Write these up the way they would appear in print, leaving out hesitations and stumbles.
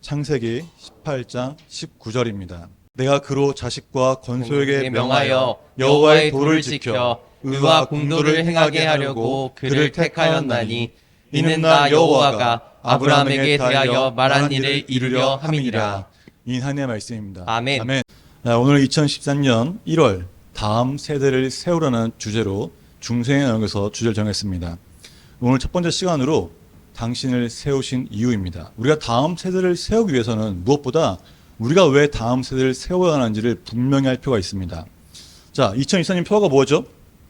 창세기 18장 19절입니다. 내가 그로 자식과 건소에게 명하여 여호와의 도를 지켜 의와 공도를 행하게 하려고 그를 택하였나니 이는 나 여호와가 아브라함에게 대하여 말한 일을 이루려 함이니라. 이 하나님의 말씀입니다. 아멘. 아멘. 오늘 2013년 1월 다음 세대를 세우라는 주제로 중생의 영역에서 주제를 정했습니다. 오늘 첫 번째 시간으로 당신을 세우신 이유입니다. 우리가 다음 세대를 세우기 위해서는 무엇보다 우리가 왜 다음 세대를 세워야 하는지를 분명히 할 필요가 있습니다. 자, 2024년 표어가 뭐죠?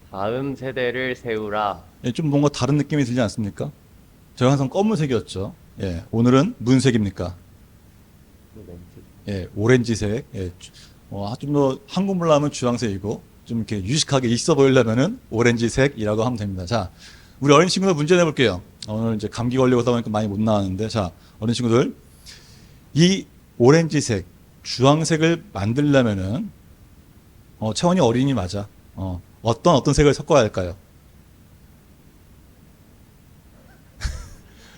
다음 세대를 세우라. 예, 좀 뭔가 다른 느낌이 들지 않습니까? 제가 항상 검은색이었죠. 예, 오늘은 무슨 색입니까? 예, 오렌지색. 예, 좀 더 한국말로 하면 주황색이고 좀 이렇게 유식하게 있어 보이려면은 오렌지색이라고 하면 됩니다. 자, 우리 어린 친구들 문제 내볼게요. 오늘 이제 감기 걸리고 하다 보니까 많이 못 나왔는데, 자, 어린 친구들, 이 오렌지색, 주황색을 만들려면은 채원이 어린이 맞아. 어떤 색을 섞어야 할까요?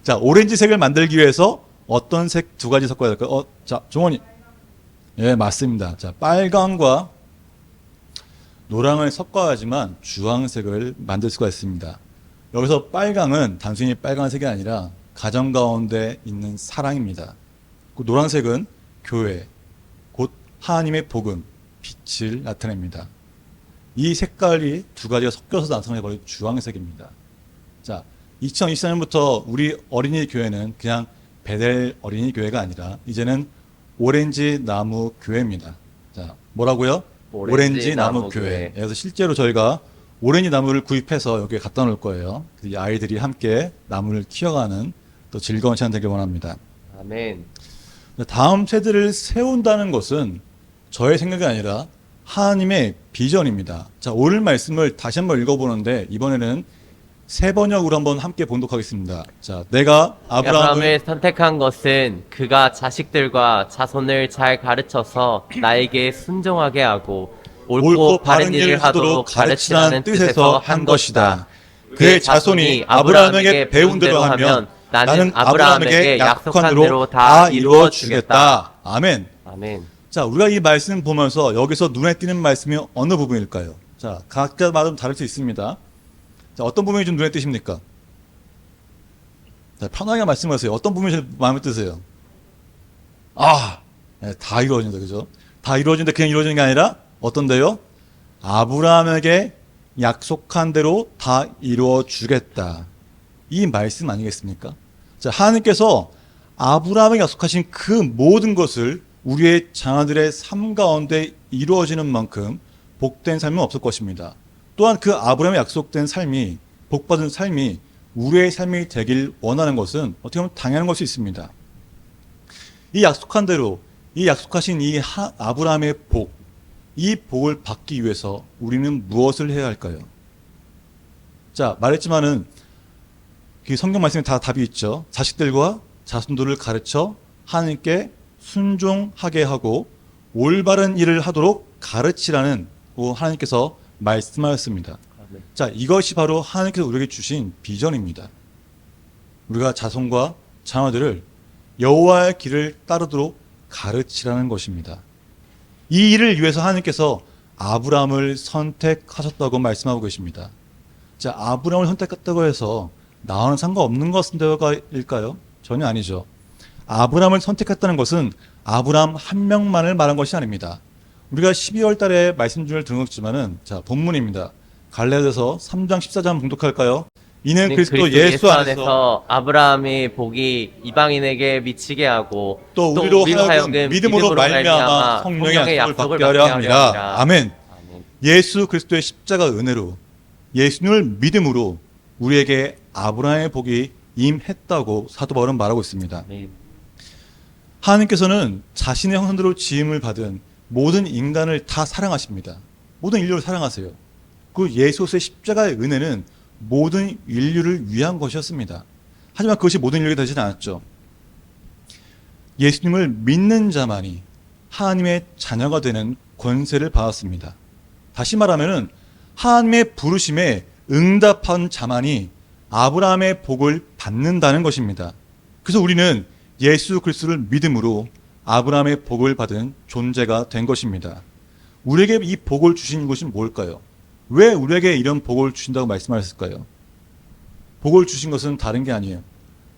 자, 오렌지색을 만들기 위해서 어떤 색 두 가지 섞어야 할까요? 자, 종원이. 예, 맞습니다. 자, 빨강과 노랑을 섞어야지만 주황색을 만들 수가 있습니다. 여기서 빨강은 단순히 빨간색이 아니라 가정 가운데 있는 사랑입니다. 그 노란색은 교회, 곧 하나님의 복음, 빛을 나타냅니다. 이 색깔이 두 가지가 섞여서 나타내버린 주황색입니다. 자, 2024년부터 우리 어린이 교회는 그냥 베델 어린이 교회가 아니라 이제는 오렌지 나무 교회입니다. 자, 뭐라고요? 오렌지 나무 교회. 그래서 실제로 저희가 오렌지 나무를 구입해서 여기에 갖다 놓을 거예요. 이 아이들이 함께 나무를 키워가는 또 즐거운 시간 되길 원합니다. 아멘. 다음 세대를 세운다는 것은 저의 생각이 아니라 하나님의 비전입니다. 자, 오늘 말씀을 다시 한번 읽어보는데 이번에는 새 번역으로 한번 함께 봉독하겠습니다. 자, 내가 아브라함을 선택한 것은 그가 자식들과 자손을 잘 가르쳐서 나에게 순종하게 하고 옳고 바른 일을 하도록 가르치라는 뜻에서 한 것이다. 그의 자손이 아브라함에게 배운 대로 하면 나는 아브라함에게 약속한 대로 다 이루어 주겠다. 아멘. 아멘. 자, 우리가 이 말씀 보면서 여기서 눈에 띄는 말씀이 어느 부분일까요? 자, 각자마다 좀 다를 수 있습니다. 자, 어떤 부분이 좀 눈에 띄십니까? 자, 편하게 말씀하세요. 어떤 부분이 제일 마음에 드세요? 네, 다 이루어진다, 그죠? 다 이루어진다, 그냥 이루어지는 게 아니라 어떤데요? 아브라함에게 약속한 대로 다 이루어 주겠다. 이 말씀 아니겠습니까? 자, 하나님께서 아브라함에게 약속하신 그 모든 것을 우리의 자녀들의 삶 가운데 이루어지는 만큼 복된 삶은 없을 것입니다. 또한 그 아브라함의 약속된 삶이, 복받은 삶이 우리의 삶이 되길 원하는 것은 어떻게 보면 당연한 것이 있습니다. 이 약속한 대로, 이 약속하신 이 아브라함의 복, 이 복을 받기 위해서 우리는 무엇을 해야 할까요? 자, 말했지만은 그 성경 말씀에 다 답이 있죠. 자식들과 자손들을 가르쳐 하나님께 순종하게 하고 올바른 일을 하도록 가르치라는 하나님께서 말씀하였습니다. 자, 이것이 바로 하나님께서 우리에게 주신 비전입니다. 우리가 자손과 자녀들을 여호와의 길을 따르도록 가르치라는 것입니다. 이 일을 위해서 하나님께서 아브라함을 선택하셨다고 말씀하고 계십니다. 자, 아브라함을 선택했다고 해서 나와는 상관없는 것일까요? 전혀 아니죠. 아브라함을 선택했다는 것은 아브라함 한 명만을 말한 것이 아닙니다. 우리가 12월 달에 말씀 중에 들었지만은, 자, 본문입니다. 갈라디아서 3장 14절 봉독할까요? 이는 그리스도 예수 안에서 아브라함의 복이 이방인에게 미치게 하고 또 우리로 하여금 믿음으로 말미암아 성령의 약속을 받게 하려 함이라. 아멘. 예수 그리스도의 십자가 은혜로 예수님을 믿음으로 우리에게 아브라함의 복이 임했다고 사도 바울은 말하고 있습니다. 아멘. 하나님께서는 자신의 형상대로 지음을 받은 모든 인간을 다 사랑하십니다. 모든 인류를 사랑하세요. 그 예수의 십자가의 은혜는 모든 인류를 위한 것이었습니다. 하지만 그것이 모든 인류에게 되지 않았죠. 예수님을 믿는 자만이 하나님의 자녀가 되는 권세를 받았습니다. 다시 말하면 하나님의 부르심에 응답한 자만이 아브라함의 복을 받는다는 것입니다. 그래서 우리는 예수 그리스도를 믿음으로 아브라함의 복을 받은 존재가 된 것입니다. 우리에게 이 복을 주신 것이 뭘까요? 왜 우리에게 이런 복을 주신다고 말씀하셨을까요? 복을 주신 것은 다른 게 아니에요.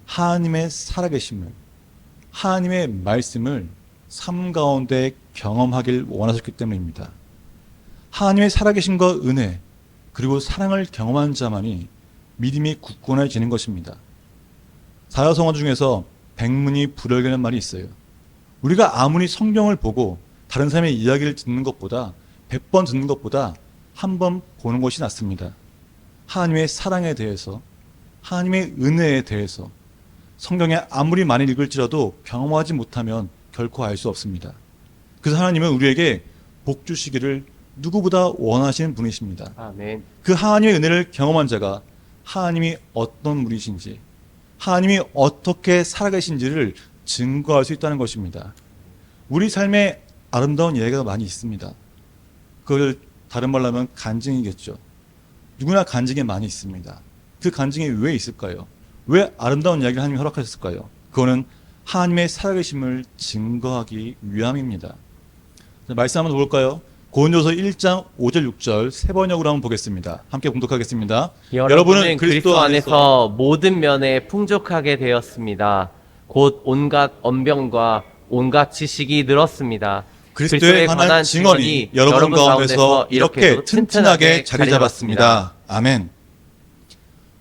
하나님의 살아계심을, 하나님의 말씀을 삶 가운데 경험하길 원하셨기 때문입니다. 하나님의 살아계심과 은혜, 그리고 사랑을 경험한 자만이 믿음이 굳건해지는 것입니다. 사자성어 중에서 백문이 불여일견이라는 말이 있어요. 우리가 아무리 성경을 보고 다른 사람의 이야기를 듣는 것보다 100번 듣는 것보다 한 번 보는 것이 낫습니다. 하나님의 사랑에 대해서, 하나님의 은혜에 대해서 성경에 아무리 많이 읽을지라도 경험하지 못하면 결코 알 수 없습니다. 그래서 하나님은 우리에게 복 주시기를 누구보다 원하시는 분이십니다. 아멘. 그 하나님의 은혜를 경험한 자가 하나님이 어떤 분이신지, 하나님이 어떻게 살아계신지를 증거할 수 있다는 것입니다. 우리 삶에 아름다운 예가 많이 있습니다. 그걸 다른 말로 하면 간증이겠죠. 누구나 간증이 많이 있습니다. 그 간증이 왜 있을까요? 왜 아름다운 이야기를 하나님이 허락하셨을까요? 그거는 하나님의 살아계심을 증거하기 위함입니다. 자, 말씀 한번 볼까요? 고린도서 1장 5절 6절 세 번역으로 한번 보겠습니다. 함께 봉독하겠습니다. 여러분은 그리스도 안에서 모든 면에 풍족하게 되었습니다. 곧 온갖 언병과 온갖 지식이 늘었습니다. 그리스도에 관한 증언이 여러분 가운데서 이렇게 튼튼하게 자리 잡았습니다. 아멘.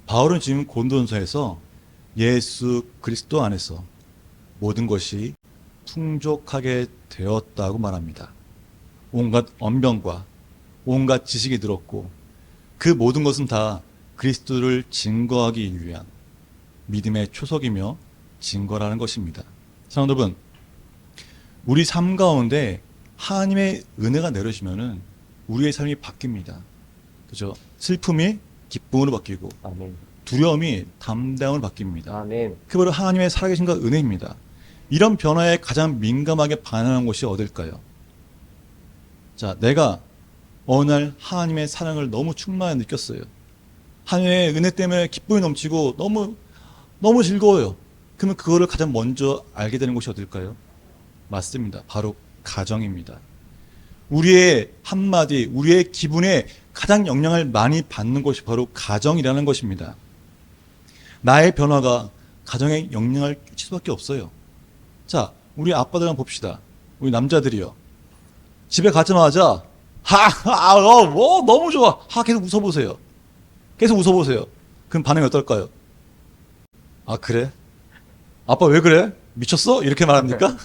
바울은 지금 고린도전서에서 예수 그리스도 안에서 모든 것이 풍족하게 되었다고 말합니다. 온갖 언병과 온갖 지식이 들었고 그 모든 것은 다 그리스도를 증거하기 위한 믿음의 초석이며 증거라는 것입니다. 사랑하는 여러분, 우리 삶 가운데 하나님의 은혜가 내려지면은 우리의 삶이 바뀝니다. 그죠? 슬픔이 기쁨으로 바뀌고 아멘. 두려움이 담대함으로 바뀝니다. 아멘. 그게 바로 하나님의 살아계신과 은혜입니다. 이런 변화에 가장 민감하게 반응하는 것이 어딜까요? 자, 내가 어느 날 하나님의 사랑을 너무 충만하게 느꼈어요. 하나님의 은혜 때문에 기쁨이 넘치고 너무 즐거워요. 그러면 그거를 가장 먼저 알게 되는 곳이 어딜까요? 맞습니다. 바로 가정입니다. 우리의 한마디, 우리의 기분에 가장 영향을 많이 받는 것이 바로 가정이라는 것입니다. 나의 변화가 가정에 영향을 끼칠 수밖에 없어요. 자, 우리 아빠들 한번 봅시다. 우리 남자들이요. 집에 가자마자 너무 좋아. 계속 웃어보세요. 계속 웃어보세요. 그럼 반응이 어떨까요? 아, 그래? 아빠 왜 그래? 미쳤어? 이렇게 말합니까?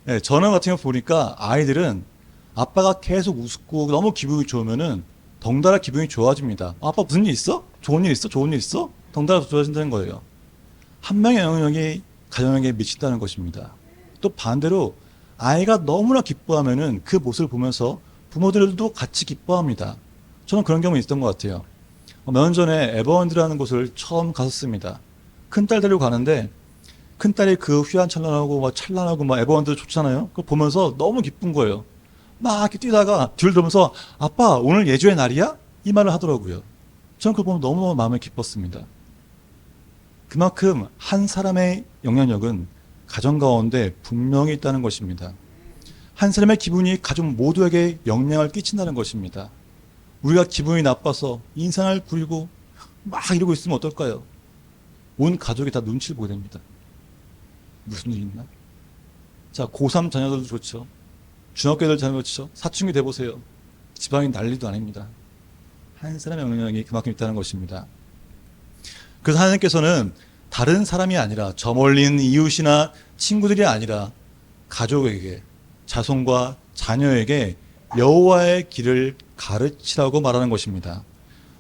네, 저는 같은 경우 보니까 아이들은 아빠가 계속 웃고 너무 기분이 좋으면은 덩달아 기분이 좋아집니다. 아빠 무슨 일 있어? 좋은 일 있어? 좋은 일 있어? 덩달아 좋아진다는 거예요. 한 명의 영향력이 가정에게 미친다는 것입니다. 또 반대로 아이가 너무나 기뻐하면은 그 모습을 보면서 부모들도 같이 기뻐합니다. 저는 그런 경험이 있었던 것 같아요. 몇 년 전에 에버랜드라는 곳을 처음 갔었습니다. 큰딸 데리고 가는데 큰딸이 그 휘황찬란하고 막 찬란하고 막 에버랜드 좋잖아요. 그걸 보면서 너무 기쁜 거예요. 막 이렇게 뛰다가 뒤를 돌면서 아빠 오늘 예주의 날이야? 이 말을 하더라고요. 저는 그걸 보면 너무 마음이 기뻤습니다. 그만큼 한 사람의 영향력은 가정 가운데 분명히 있다는 것입니다. 한 사람의 기분이 가족 모두에게 영향을 끼친다는 것입니다. 우리가 기분이 나빠서 인상을 굴리고 막 이러고 있으면 어떨까요? 온 가족이 다 눈치를 보게 됩니다. 무슨 일 있나? 자, 고3 자녀들도 좋죠. 중학교 애들 자녀도 좋죠. 사춘기 돼보세요. 집안이 난리도 아닙니다. 한 사람의 영향력이 그만큼 있다는 것입니다. 그래서 하나님께서는 다른 사람이 아니라 저 멀리 있는 이웃이나 친구들이 아니라 가족에게, 자손과 자녀에게 여호와의 길을 가르치라고 말하는 것입니다.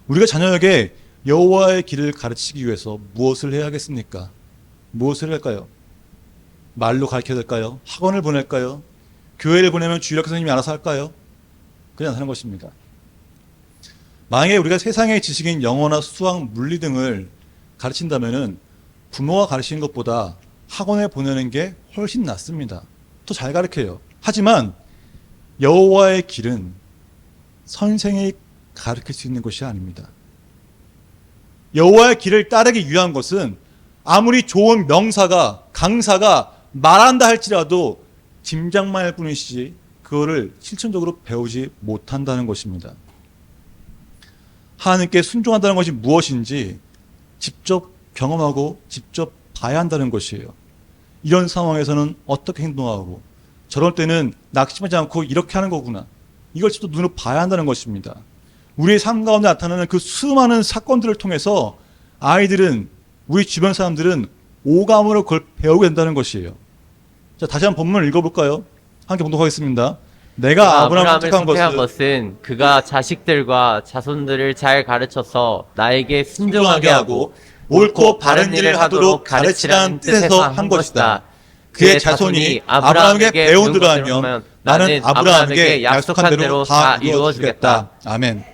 우리가 자녀에게 여호와의 길을 가르치기 위해서 무엇을 해야겠습니까? 무엇을 할까요? 말로 가르쳐야 될까요? 학원을 보낼까요? 교회를 보내면 주일학교 선생님이 알아서 할까요? 그냥 하는 것입니다. 만약에 우리가 세상의 지식인 영어나 수학, 물리 등을 가르친다면은 부모가 가르치는 것보다 학원에 보내는 게 훨씬 낫습니다. 더 잘 가르쳐요. 하지만 여호와의 길은 선생이 가르칠 수 있는 것이 아닙니다. 여호와의 길을 따르기 위한 것은 아무리 좋은 명사가 강사가 말한다 할지라도 짐작만 할 뿐이지 그거를 실천적으로 배우지 못한다는 것입니다. 하나님께 순종한다는 것이 무엇인지 직접 경험하고 직접 봐야 한다는 것이에요. 이런 상황에서는 어떻게 행동하고 저럴 때는 낙심하지 않고 이렇게 하는 거구나. 이걸 직접 눈으로 봐야 한다는 것입니다. 우리의 삶 가운데 나타나는 그 수많은 사건들을 통해서 아이들은 우리 주변 사람들은 오감으로 그걸 배우게 된다는 것이에요. 자, 다시 한번 본문을 읽어볼까요? 함께 봉독하겠습니다. 내가 아브라함을 택한 것은 그가 자식들과 자손들을 잘 가르쳐서 나에게 순종하게 하고 옳고 바른 일을 하도록 가르치라는 뜻에서 한 것이다. 그의 자손이 아브라함에게 배운 대로 하면 나는 아브라함에게 약속한 대로 다 이루어 주겠다. 아멘.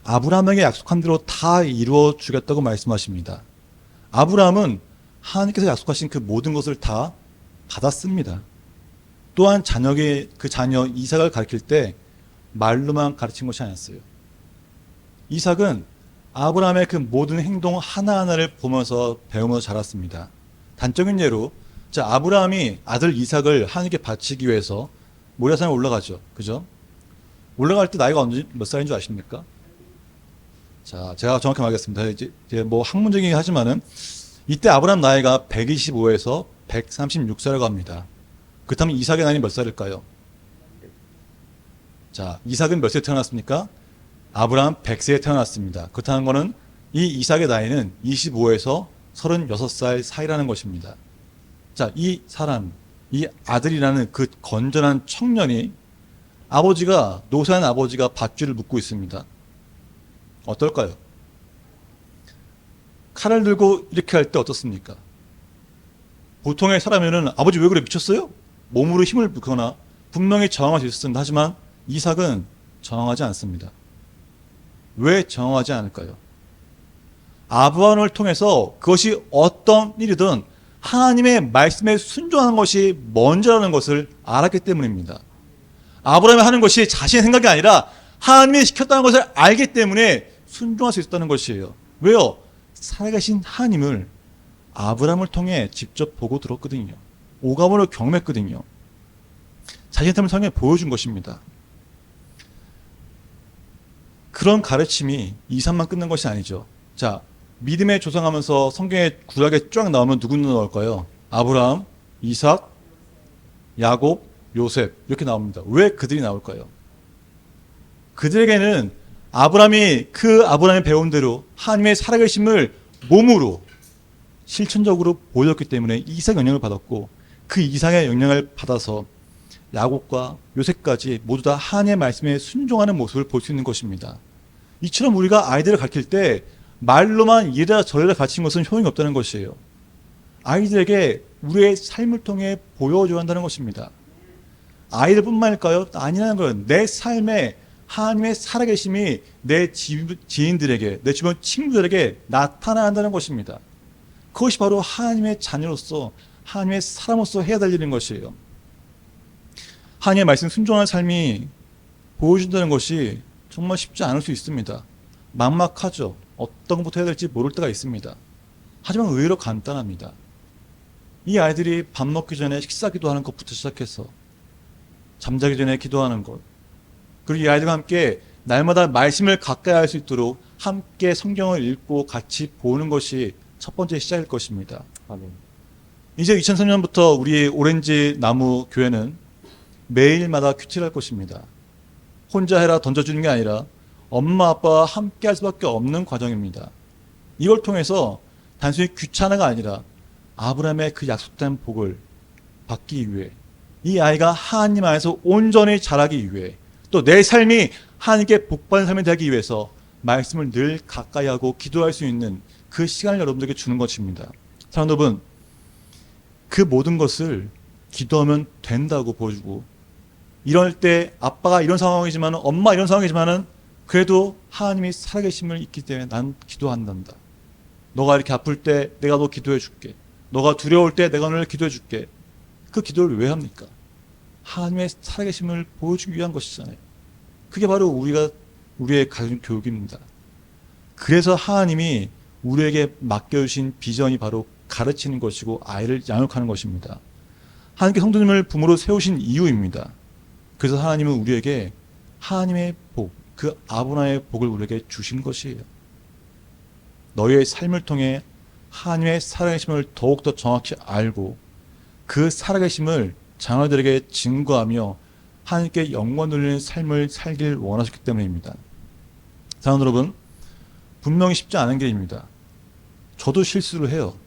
아브라함에게 약속한 대로 다 이루어 주겠다고 말씀하십니다. 아브라함은 하나님께서 약속하신 그 모든 것을 다 받았습니다. 또한 그 자녀 이삭을 가르칠 때 말로만 가르친 것이 아니었어요. 이삭은 아브라함의 그 모든 행동 하나하나를 보면서 배우면서 자랐습니다. 단적인 예로 아브라함이 아들 이삭을 하나님께 바치기 위해서 모리아산에 올라가죠. 그죠? 올라갈 때 나이가 몇 살인 줄 아십니까? 자, 제가 정확히 말하겠습니다. 이제 뭐 학문적이긴 하지만은 이때 아브라함 나이가 125에서 136살이라고 합니다. 그렇다면 이삭의 나이는 몇 살일까요? 자, 이삭은 몇 세에 태어났습니까? 아브라함 100세에 태어났습니다. 그렇다는 것은 이 이삭의 나이는 25에서 36살 사이라는 것입니다. 자, 이 사람, 이 아들이라는 그 건전한 청년이 노사한 아버지가 밧줄을 묶고 있습니다. 어떨까요? 칼을 들고 이렇게 할 때 어떻습니까? 보통의 사람이면 아버지 왜 그래 미쳤어요? 몸으로 힘을 붓거나 분명히 저항할 수 있었습니다. 하지만 이삭은 저항하지 않습니다. 왜 저항하지 않을까요? 아브라함을 통해서 그것이 어떤 일이든 하나님의 말씀에 순종하는 것이 먼저라는 것을 알았기 때문입니다. 아브라함이 하는 것이 자신의 생각이 아니라 하나님이 시켰다는 것을 알기 때문에 순종할 수 있었다는 것이에요. 왜요? 살아계신 하나님을 아브라함을 통해 직접 보고 들었거든요. 오감으로 경험했거든요. 자신의 삶을 성경에 보여준 것입니다. 그런 가르침이 2, 3만 끝난 것이 아니죠. 자, 믿음에 조상하면서 성경에 구약에 쫙 나오면 누구 나올까요? 아브라함, 이삭, 야곱, 요셉 이렇게 나옵니다. 왜 그들이 나올까요? 그들에게는 아브라함이 배운 대로 하나님의 살아계심을 몸으로 실천적으로 보였기 때문에 이삭의 영향을 받았고 그 이삭의 영향을 받아서 야곱과 요셉까지 모두 다 하나님의 말씀에 순종하는 모습을 볼 수 있는 것입니다. 이처럼 우리가 아이들을 가르칠 때 말로만 이래라 저래라 가르치는 것은 효용이 없다는 것이에요. 아이들에게 우리의 삶을 통해 보여줘야 한다는 것입니다. 아이들뿐만일까요? 아니라는 거예요. 내 삶에 하나님의 살아계심이 내 지인들에게, 내 주변 친구들에게 나타나야 한다는 것입니다. 그것이 바로 하나님의 자녀로서, 하나님의 사람으로서 해야 될 일인 것이에요. 하나님의 말씀 순종하는 삶이 보여준다는 것이 정말 쉽지 않을 수 있습니다. 막막하죠. 어떤 것부터 해야 될지 모를 때가 있습니다. 하지만 의외로 간단합니다. 이 아이들이 밥 먹기 전에 식사 기도하는 것부터 시작해서 잠자기 전에 기도하는 것, 그리고 이 아이들과 함께 날마다 말씀을 가까이 할 수 있도록 함께 성경을 읽고 같이 보는 것이 첫 번째 시작일 것입니다. 아멘. 이제 2003년부터 우리 오렌지 나무 교회는 매일마다 큐티를 할 것입니다. 혼자 해라 던져주는 게 아니라 엄마 아빠와 함께 할 수밖에 없는 과정입니다. 이걸 통해서 단순히 귀찮아가 아니라 아브라함의 그 약속된 복을 받기 위해 이 아이가 하나님 안에서 온전히 자라기 위해 또 내 삶이 하나님께 복받는 삶이 되기 위해서 말씀을 늘 가까이 하고 기도할 수 있는 그 시간을 여러분들에게 주는 것입니다. 사랑하는 여러분, 그 모든 것을 기도하면 된다고 보여주고 이럴 때 아빠가 이런 상황이지만 엄마 이런 상황이지만은 그래도 하나님이 살아계심을 있기 때문에 난 기도한단다. 너가 이렇게 아플 때 내가 너 기도해 줄게. 너가 두려울 때 내가 너를 기도해 줄게. 그 기도를 왜 합니까? 하나님의 살아계심을 보여주기 위한 것이잖아요. 그게 바로 우리의 가정 교육입니다. 그래서 하나님이 우리에게 맡겨주신 비전이 바로 가르치는 것이고 아이를 양육하는 것입니다. 하나님께 성도님을 부모로 세우신 이유입니다. 그래서 하나님은 우리에게 하나님의 복, 그 아브라함의 복을 우리에게 주신 것이에요. 너희의 삶을 통해 하나님의 살아계심을 더욱더 정확히 알고 그 살아계심을 자녀들에게 증거하며 하나님께 영광 돌리는 삶을 살길 원하셨기 때문입니다. 사랑하는 여러분, 분명히 쉽지 않은 길입니다. 저도 실수를 해요.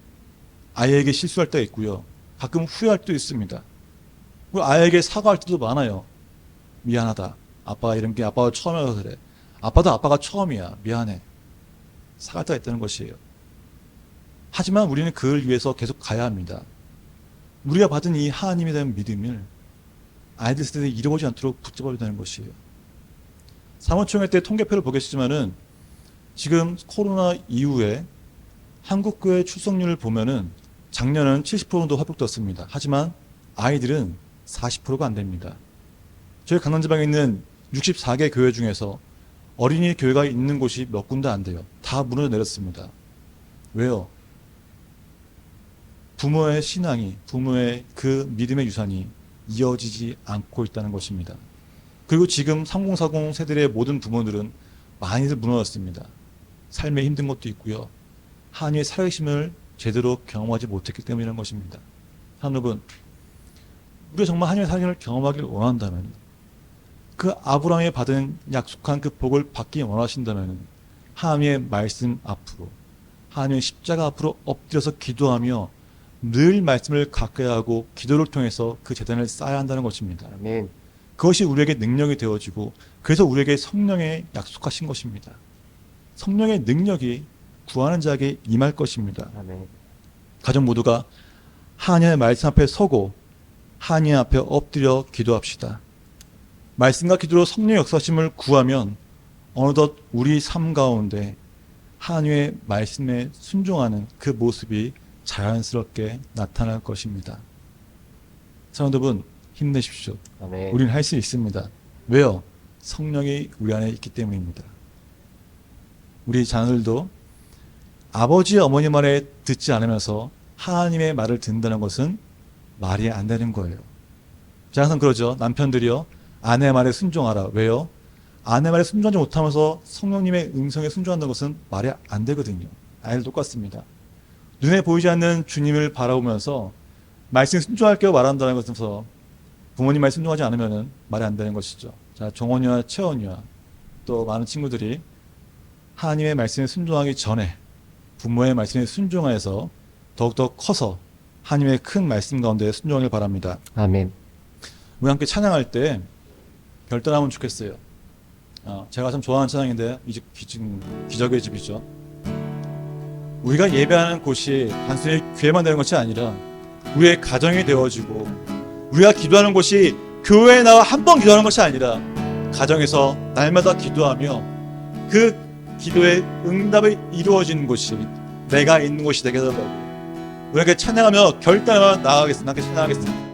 아이에게 실수할 때가 있고요. 가끔 후회할 때도 있습니다. 그리고 아이에게 사과할 때도 많아요. 미안하다. 아빠가 이런 게 아빠가 처음이라서 그래. 아빠도 아빠가 처음이야. 미안해. 사과할 때가 있다는 것이에요. 하지만 우리는 그를 위해서 계속 가야 합니다. 우리가 받은 이 하나님에 대한 믿음을 아이들 세대에 잃어보지 않도록 붙잡아야 되는 것이에요. 사무총회 때 통계표를 보겠지만은 지금 코로나 이후에 한국 교회 출석률을 보면은 작년은 70% 정도 회복되었습니다. 하지만 아이들은 40%가 안 됩니다. 저희 강남지방에 있는 64개 교회 중에서 어린이 교회가 있는 곳이 몇 군데 안 돼요. 다 무너져 내렸습니다. 왜요? 부모의 신앙이, 부모의 그 믿음의 유산이 이어지지 않고 있다는 것입니다. 그리고 지금 3040 세대의 모든 부모들은 많이들 무너졌습니다. 삶에 힘든 것도 있고요. 하나님의 살아계심을 제대로 경험하지 못했기 때문이라는 것입니다. 여러분, 우리가 정말 하나님의 살아계심을 경험하기를 원한다면, 그 아브라함이 받은 약속한 그 복을 받기 원하신다면 하나님의 말씀 앞으로, 하나님의 십자가 앞으로 엎드려서 기도하며 늘 말씀을 가까이 하고 기도를 통해서 그 재단을 쌓아야 한다는 것입니다. 아멘. 그것이 우리에게 능력이 되어지고, 그래서 우리에게 성령의 약속하신 것입니다. 성령의 능력이 구하는 자에게 임할 것입니다. 아멘. 가족 모두가 하나님의 말씀 앞에 서고 하나님 앞에 엎드려 기도합시다. 말씀과 기도로 성령의 역사심을 구하면 어느덧 우리 삶 가운데 하나님의 말씀에 순종하는 그 모습이 자연스럽게 나타날 것입니다. 사랑하는 여러분, 힘내십시오. 아멘. 우리는 할 수 있습니다. 왜요? 성령이 우리 안에 있기 때문입니다. 우리 자녀들도 아버지 어머니 말에 듣지 않으면서 하나님의 말을 듣는다는 것은 말이 안 되는 거예요. 제가 항상 그러죠. 남편들이요, 아내 말에 순종하라. 왜요? 아내 말에 순종하지 못하면서 성령님의 음성에 순종한다는 것은 말이 안 되거든요. 아이들 똑같습니다. 눈에 보이지 않는 주님을 바라보면서 말씀에 순종할게요 말한다는 것에서 부모님 말에 순종하지 않으면 말이 안 되는 것이죠. 자, 종원이와 채원이와 또 많은 친구들이 하나님의 말씀에 순종하기 전에 부모의 말씀에 순종하여서 더욱더 커서 하나님의 큰 말씀 가운데 순종하길 바랍니다. 아멘. 우리 함께 찬양할 때 별따라하면 좋겠어요. 제가 참 좋아하는 찬양인데 이 집 기적의 집이죠. 우리가 예배하는 곳이 단순히 교회만 되는 것이 아니라 우리의 가정이 되어지고, 우리가 기도하는 곳이 교회에 나와 한 번 기도하는 것이 아니라 가정에서 날마다 기도하며 그 기도의 응답이 이루어지는 곳이 내가 있는 곳이 되게 해달라고 우리에게 찬양하며 결단하며 나아가겠습니다. 함께 찬양하겠습니다.